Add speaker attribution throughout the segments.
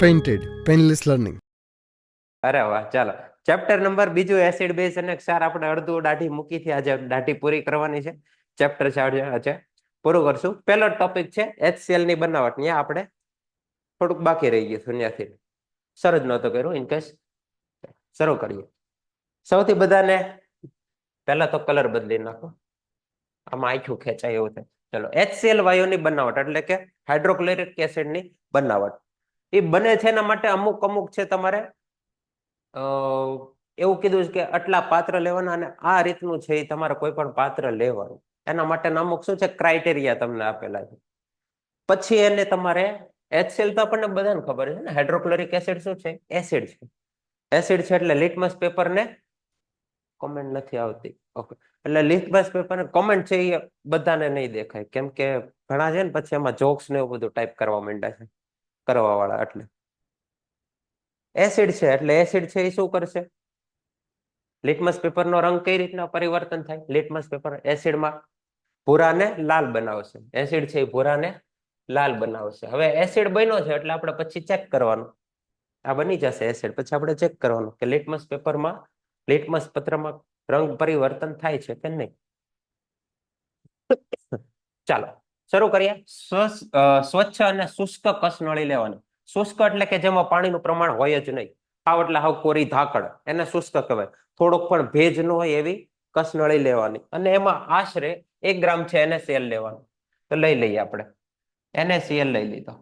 Speaker 1: Painted painless learning.
Speaker 2: અરે વાહ, ચાલો ચેપ્ટર નંબર બીજું એસિડ બેઝ અને ક્ષાર આપણે અડધું દાઢી મૂકી થી આજે દાઢી પૂરી કરવાની છે. ચેપ્ટર 4 છે પૂરું કરશું. પહેલો ટોપિક છે HCl ની બનાવટ. ત્યાં આપણે થોડુંક બાકી રહી ગયું ત્યાંથી શરૂ જ નહોતું કર્યું. ઇનકેસ શરૂ કરીએ. સૌથી બધાને પહેલા તો કલર બદલી નાખો. આમાં આખું ખેંચાય એવું થાય. ચલો, HCl વાયુની બનાવટ એટલે કે હાઇડ્રોક્લોરિક એસિડની બનાવટ એ બને છે એના માટે અમુક છે તમારે એવું કીધું છે કે આટલા પાત્ર લેવાના અને આ રીતનું છે એ તમારે કોઈ પણ પાત્ર લેવાનું. એના માટેના અમુક શું છે ક્રાઇટેરિયા તમને આપેલા છે. પછી એને તમારે HCl તો આપણને બધાને ખબર છે ને, હાઇડ્રોક્લોરિક એસિડ શું છે? એસિડ છે. એસિડ છે એટલે લિટમસ પેપર ને કોમેન્ટ નથી આવતી. ઓકે, એટલે લિટમસ પેપર ને કોમેન્ટ છે એ બધાને નહીં દેખાય, કેમ કે ઘણા છે ને પછી એમાં જોક્સ ને એવું બધું ટાઈપ કરવા માંડ્યા છે કરવા વાળા. એટલે એસિડ છે એટલે એસિડ છે એ શું કરશે? લિટમસ પેપરનો રંગ કઈ રીતના પરિવર્તન થાય? લિટમસ પેપર એસિડમાં ભૂરાને લાલ બનાવશે. એસિડ છે એ ભૂરાને લાલ બનાવશે. હવે એસિડ બન્યો છે એટલે આપણે પછી ચેક કરવાનું. આ બની જશે એસિડ, પછી આપણે ચેક કરવાનું કે લિટમસ પેપરમાં લિટમસ પત્રમાં રંગ પરિવર્તન થાય છે કે નહીં. ચાલો શરૂ કરીએ. સ્વચ્છ અને શુષ્ક કસનળી લેવાની. શુષ્ક એટલે કે જેમાં પાણીનું પ્રમાણ હોય જ નહીં, હાવ એટલે હાવ કોરી ધાકડ, એને શુષ્ક કહેવાય. થોડોક પણ ભેજ ન હોય એવી કસનળી લેવાની અને એમાં આશરે 1 ગ્રામ છે NaCl લેવાનું. તો લઈ લઈએ આપણે. NaCl લઈ લીધો.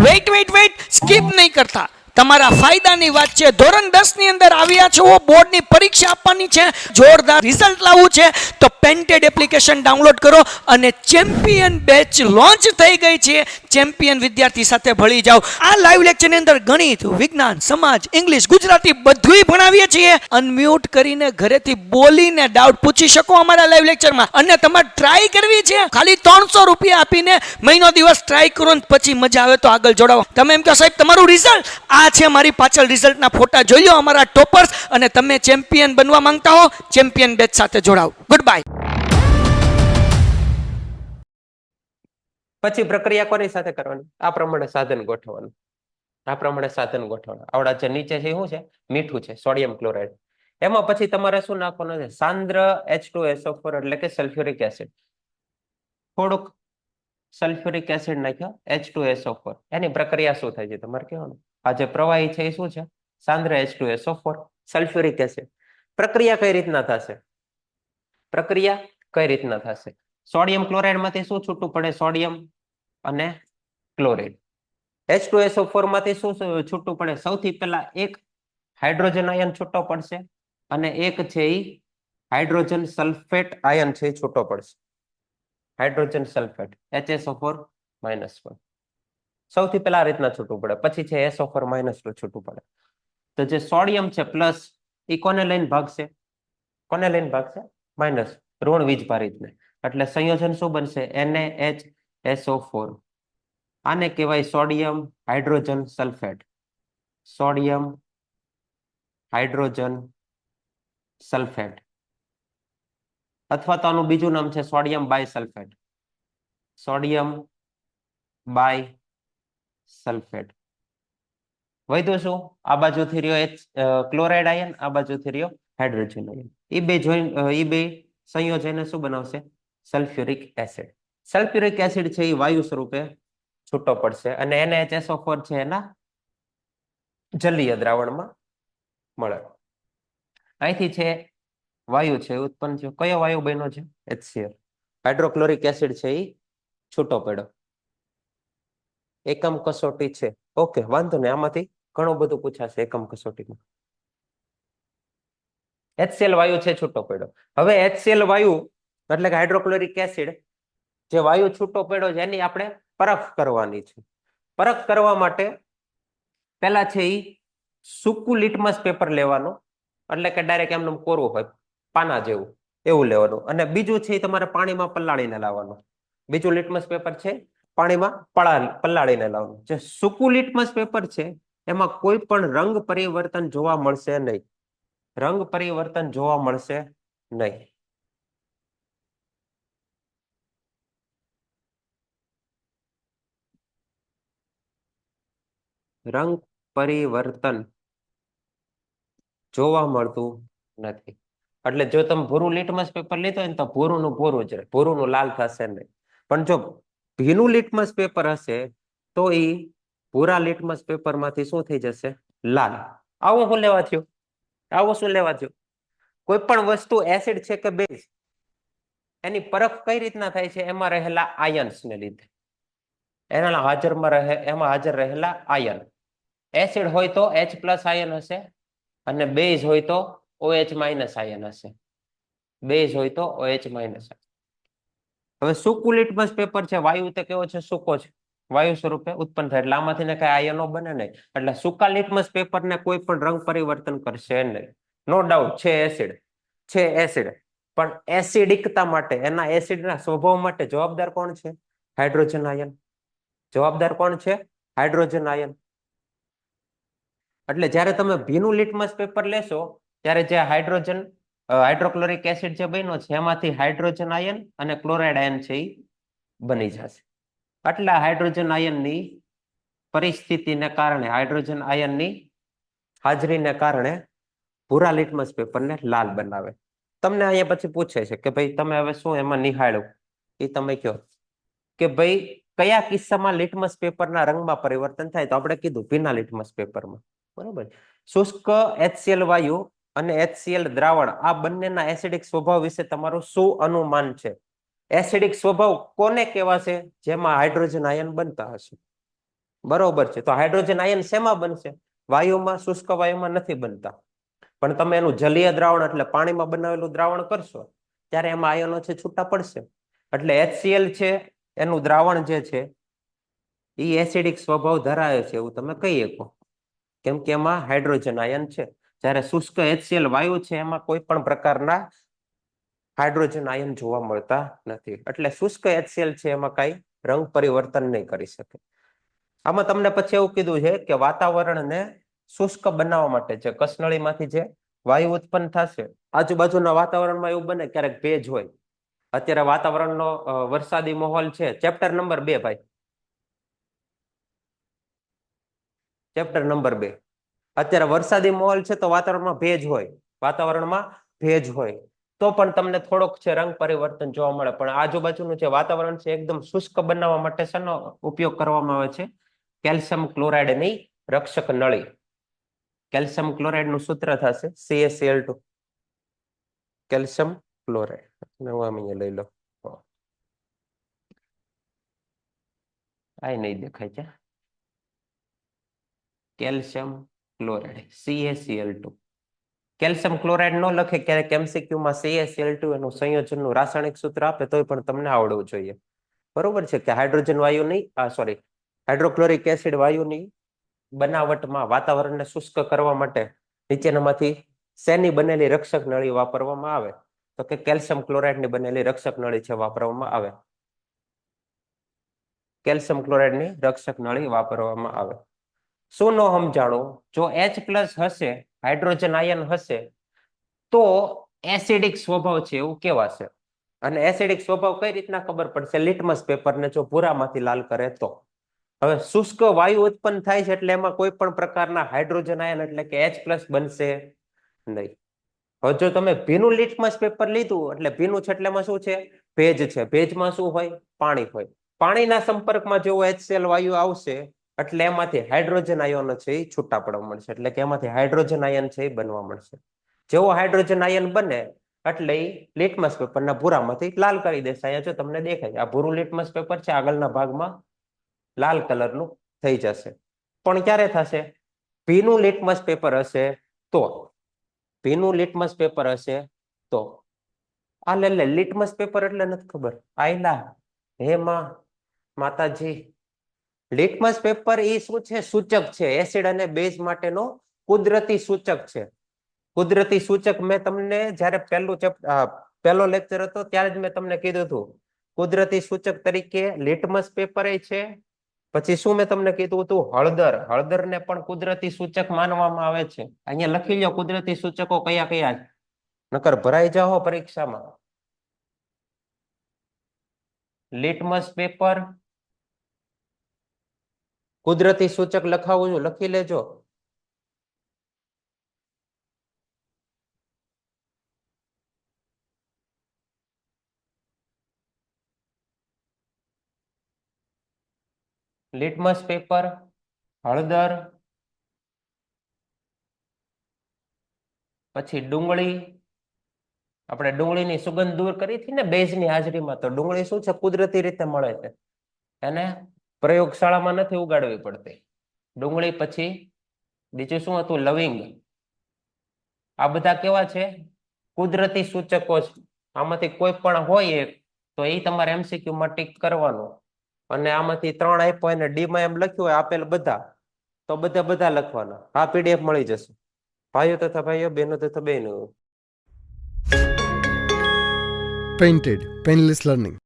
Speaker 3: વેઇટ સ્કીપ નહીં કરતા. તમારા ફાયદાની વાત છે. ધોરણ 10 ની અંદર આવ્યા છો, બોર્ડની પરીક્ષા આપવાની છે, જોરદાર રિઝલ્ટ લાવવું છે, તો પેન્ટેડ એપ્લિકેશન ડાઉનલોડ કરો અને ચેમ્પિયન બેચ લોન્ચ થઈ ગઈ છે. ચેમ્પિયન વિદ્યાર્થી સાથે ભળી જાઓ. આ લાઈવ લેક્ચરની અંદર ગણિત, વિજ્ઞાન, સમાજ, ઇંગ્લિશ, ગુજરાતી બધુંય ભણાવીએ છીએ. અનમ્યુટ કરીને ઘરેથી બોલીને ડાઉટ પૂછી શકો અમારા લાઈવ લેક્ચરમાં. અને તમારે ટ્રાય કરવી છે, ખાલી 300 રૂપિયા આપીને મહિનો દિવસ ટ્રાય કરો ને પછી મજા આવે તો આગળ જોડાવો. તમે એમ કહો સાહેબ તમારું રિઝલ્ટ આ છે, મારી પાછળ રિઝલ્ટના ફોટા જોઈ લો અમારા ટોપર્સ, અને તમે ચેમ્પિયન બનવા માંગતા હો ચેમ્પિયન બેચ સાથે જોડાઓ. Good bye.
Speaker 2: પછી પ્રક્રિયા કોની સાથે કરવાની? આ પ્રમાણે સાધન ગોઠવવાનું. આવડા જે નીચે છે શું છે? મીઠું છે, સોડિયમ ક્લોરાઇડ. એમાં પછી તમારે શું નાખવાનું છે? સાંદ્ર H2SO4 એટલે કે સલ્ફ્યુરિક એસિડ. થોડુંક સલ્ફ્યુરિક એસિડ નાખ્યો, H2SO4. એની પ્રક્રિયા શું થાય છે તમારે કહેવાનું. આ જે પ્રવાહી છે એ શું છે? સાંદ્ર H2SO4 સલ્ફ્યુરિક એસિડ. પ્રક્રિયા કઈ રીતના થશે? સોડિયમ ક્લોરાઇડ માંથી શું છૂટું પડે? સોડિયમ અને ક્લોરાઇડ. H2SO4 માંથી શું છૂટું પડે? સૌથી પહેલા એક હાઇડ્રોજન આયન છૂટો પડશે અને એક છે એ હાઇડ્રોજન સલ્ફેટ આયન છે એ છૂટો પડશે. Hydrogen sulphate HSO4-1. સૌથી પહેલા આ રીતના છૂટું પડે, પછી છે SO4- છૂટું પડે. તો જે સોડિયમ છે પ્લસ એ કોને લઈને ભાગશે? માઇનસ, ઋણ વીજભારિતને. એટલે સંયોજન શું બનશે? NaHSO4. આને કહેવાય sodium hydrogen sulphate. Sodium hydrogen sulphate, અથવા તો આનું બીજું નામ છે સોડિયમ બાયસલ્ફેટ. સોડિયમ બાયસલ્ફેટ. વધ્યું શું? આ બાજુથી રહ્યો ક્લોરાઇડ આયન, આ બાજુથી રહ્યો હાઇડ્રોજન આયન. એ બે સંયોજન શું બનાવશે? Sulphuric acid. સલ્ફ્યુરિક એસિડ છે એ વાયુ સ્વરૂપે છૂટો પડશે અને NaHSO4 છે એના જલીય દ્રાવણમાં મળે. અહીંથી છે વાયુ છે ઉત્પન્ન થયો. કયો વાયુ બન્યો છે? HCl. હાઇડ્રોક્લોરિક એસિડ છે એ છૂટો પડ્યો. એકમ કસોટી છે. ઓકે, વાંધો નહીં. આમાંથી ઘણું બધું પૂછાશે એકમ કસોટીમાં. HCl વાયુ છે છૂટો પડ્યો. હવે HCl વાયુ એટલે કે હાઇડ્રોક્લોરિક એસિડ જે વાયુ છૂટો પડ્યો છે એની આપણે પરખ કરવાની છે. પરખ કરવા માટે પહેલા છે એ સૂકું લિટમસ પેપર લેવાનું, એટલે કે ડાયરેક્ટ એમનું કોરું હોય પાના જેવું, એવું લેવાનું. અને બીજું છે એ તમારે પાણીમાં પલાળીને લાવવાનું. બીજું લિટમસ પેપર છે પાણીમાં પલાળીને લાવવાનું. જે સૂકું લિટમસ પેપર છે એમાં કોઈ પણ રંગ પરિવર્તન જોવા મળશે નહીં. રંગ પરિવર્તન જોવા મળતું નથી. એટલે જો તમે ભૂરું લિટમસ પેપર લીધું હોય ને તો ભૂરું ભૂરું જ રહે, ભૂરું લાલ થશે નહીં. પણ જો ભીનું લિટમસ પેપર હશે તો એ ભૂરા લિટમસ પેપર માંથી શું થઈ જશે? લાલ. આવું શું લેવા થયું? આવું શું લેવા થયું? કોઈ પણ વસ્તુ એસિડ છે કે બેઝ, એની પરખ કઈ રીતના થાય છે? એમાં રહેલા આયન્સ ને લીધે, એના હાજરમાં રહે, એમાં હાજર રહેલા આયન. એસિડ હોય તો H+ આયન હશે અને બેઝ હોય તો OH- આયન હશે. બેઝ હોય તો OH-. હવે સૂકું લિટમસ પેપર છે, વાયુ તે કેવો છે? સૂકો છે, વાયુ સ્વરૂપે ઉત્પન્ન થાય એટલે આમાંથી ને કઈ આયનો બને નહીં. એટલે સૂકા લિટમસ પેપર ને કોઈ પણ રંગ પરિવર્તન કરશે નહીં. નો ડાઉટ છે એસિડ, છે એસિડ, પણ એસિડિકતા માટે, એના એસિડના સ્વભાવ માટે જવાબદાર કોણ છે? Hydrogen ion. જવાબદાર કોણ છે? Hydrogen ion. એટલે જ્યારે તમે ભીનું લિટમસ પેપર લેશો ત્યારે જે હાઇડ્રોક્લોરિક એસિડ જે બન્યો છે એમાંથી હાઇડ્રોજન આયન અને ક્લોરાઇડ આયન છે એ બની જશે. આટલા હાઇડ્રોજન આયનની પરિસ્થિતિને કારણે, હાઇડ્રોજન આયનની હાજરીને કારણે ભૂરા લિટમસ પેપરને લાલ બનાવે. તમને અહીંયા પછી પૂછે છે કે ભાઈ તમે હવે શું એમાં નિહાળ્યું? એ તમે કહો કે ભાઈ કયા કિસ્સામાં લિટમસ પેપરના રંગમાં પરિવર્તન થાય? તો આપણે કીધું ભીના લિટમસ પેપરમાં. બરોબર. શુષ્ક HCl વાયુ અને HCl દ્રાવણ, આ બંનેના એસિડિક સ્વભાવ વિશે તમારું શું અનુમાન છે? એસિડિક સ્વભાવ કોને કહેવાશે? જેમાં હાઇડ્રોજન આયન બનતા હશે. બરોબર છે. તો હાઇડ્રોજન આયન શેમાં બનશે? વાયુમાં, શુષ્ક વાયુમાં નથી બનતા. પણ તમે એનું જલીય દ્રાવણ એટલે પાણીમાં બનાવેલું દ્રાવણ કરશો ત્યારે એમાં આયનો છે છૂટા પડશે. એટલે HCl છે એનું દ્રાવણ જે છે એ એસિડિક સ્વભાવ ધરાવે છે એવું તમે કહી શકો, કેમ કે એમાં હાઇડ્રોજન આયન છે. જ્યારે શુષ્ક HCl વાયુ છે એમાં કોઈ પણ પ્રકારના હાઇડ્રોજન આયન જોવા મળતા નથી. એટલે શુષ્ક HCl છે એમાં કઈ રંગ પરિવર્તન નહીં કરી શકે. આમાં તમને પછી એવું કીધું છે કે વાતાવરણને શુષ્ક બનાવવા માટે જે કસનળીમાંથી જે વાયુ ઉત્પન્ન થશે, આજુબાજુના વાતાવરણમાં એવું બને ક્યારેક ભેજ હોય. અત્યારે વાતાવરણનો વરસાદી માહોલ છે. ચેપ્ટર નંબર 2 ભાઈ, ચેપ્ટર નંબર 2. અત્યારે વરસાદી માહોલ છે તો વાતાવરણમાં ભેજ હોય, વાતાવરણમાં ભેજ હોય તો પણ તમને થોડોક છે રંગ પરિવર્તન જોવા મળે. પણ આજુબાજુનું જે વાતાવરણ છે એકદમ શુષ્ક બનાવવા માટે શેનો ઉપયોગ કરવામાં આવે છે? કેલ્શિયમ ક્લોરાઇડની રક્ષક નળી. કેલ્શિયમ ક્લોરાઇડ નું સૂત્ર થશે CaCl2. કેલ્શિયમ ક્લોરાઇડ અહીંયા લઈ લો. આ નહીં દેખાય છે. Calcium chloride CaCl2. Calcium chloride ન લખે ક્યારેક MCQ માં CaCl2 એનું સંયોજનનું રાસાયણિક સૂત્ર આપે તોય પણ તમને આવડવું જોઈએ. બરોબર છે કે હાઇડ્રોજન વાયુની હાઇડ્રોક્લોરિક એસિડ વાયુની બનાવટમાં વાતાવરણને શુષ્ક કરવા માટે નીચેનામાંથી શેની બનેલી રક્ષક નળી વાપરવામાં આવે? તો કે કેલ્શિયમ ક્લોરાઇડની બનેલી રક્ષક નળી છે વાપરવામાં આવે. કેલ્શિયમ ક્લોરાઇડની રક્ષક નળી વાપરવામાં આવે. શું ન સમજાણું? જો H+ હશે, હાઇડ્રોજન આયન હશે તો એસિડિક સ્વભાવ છે એવું કહેવાશે. અને એસિડિક સ્વભાવ કઈ રીતના ખબર પડશે? લિટમસ પેપરને જો ભૂરામાંથી લાલ કરે તો. હવે શુષ્ક વાયુ ઉત્પન્ન થાય છે એટલે એમાં કોઈ પણ પ્રકારના હાઇડ્રોજન આયન એટલે કે H+ બનશે નહીં. હવે જો તમે ભીનું લિટમસ પેપર લીધું એટલે ભીનું છે એટલે એમાં શું છે? ભેજ છે. ભેજમાં શું હોય? પાણી હોય. પાણીના સંપર્કમાં જેવો HCl વાયુ આવશે એટલે એમાંથી હાઇડ્રોજન આયનો છે એ છૂટા પડવા મળશે. એટલે કે એમાંથી હાઇડ્રોજન આયન છે એ બનવા મળશે. જેવો હાઇડ્રોજન આયન બને એટલે એ લિટમસ પેપરના ભૂરામાંથી લાલ કરી દેશે. અહીંયા જો તમને દેખાય આ ભૂરું લિટમસ પેપર છે, આગળના ભાગમાં લાલ કલરનું થઈ જશે. પણ ક્યારે થશે? ભીનું લિટમસ પેપર હશે તો. ભીનું લિટમસ પેપર હશે તો. આ લે લિટમસ પેપર એટલે નથી ખબર? આયલા હે માં માતાજી, લિટમસ પેપર એ શું છે? સૂચક છે. એસિડ અને બેઝ માટેનો કુદરતી સૂચક છે. કુદરતી સૂચક મેં તમને જ્યારે પહેલો લેક્ચર હતો ત્યારે જ મેં તમને કીધું હતું. કુદરતી સૂચક તરીકે લિટમસ પેપર છે. પછી શું મેં તમને કીધું હતું? હળદર. હળદરને પણ કુદરતી સૂચક માનવામાં આવે છે. અહીંયા લખી લો કુદરતી સૂચકો કયા કયા છે, નકર ભરાઈ જાઓ પરીક્ષામાં. લિટમસ પેપર, કુદરતી સૂચક લખાવું છું, લખી લેજો. લિટમસ પેપર, હળદર, પછી ડુંગળી. આપણે ડુંગળીની સુગંધ દૂર કરી હતી ને બેઝની હાજરીમાં, તો ડુંગળી શું છે કુદરતી રીતે મળે છે, એને પ્રયોગશાળામાં નથી ઉગાડવી પડતી. ડુંગળી, પછી બીજું શું હતું, લવિંગ. આ બધા કેવા છે, કુદરતી સૂચકો છે. આમાંથી કોઈ પણ હોય એક તો એ તમારે MCQ માં ટીક કરવાનું. અને આમાંથી 3 આપ્યો અને ડી માં એમ લખ્યું હોય આપેલ બધા, તો બધા લખવાના. આ PDF મળી જશે ભાઈઓ તથા ભાઈઓ, બહેનો તથા બહેનો.
Speaker 1: Painted Painless Learning.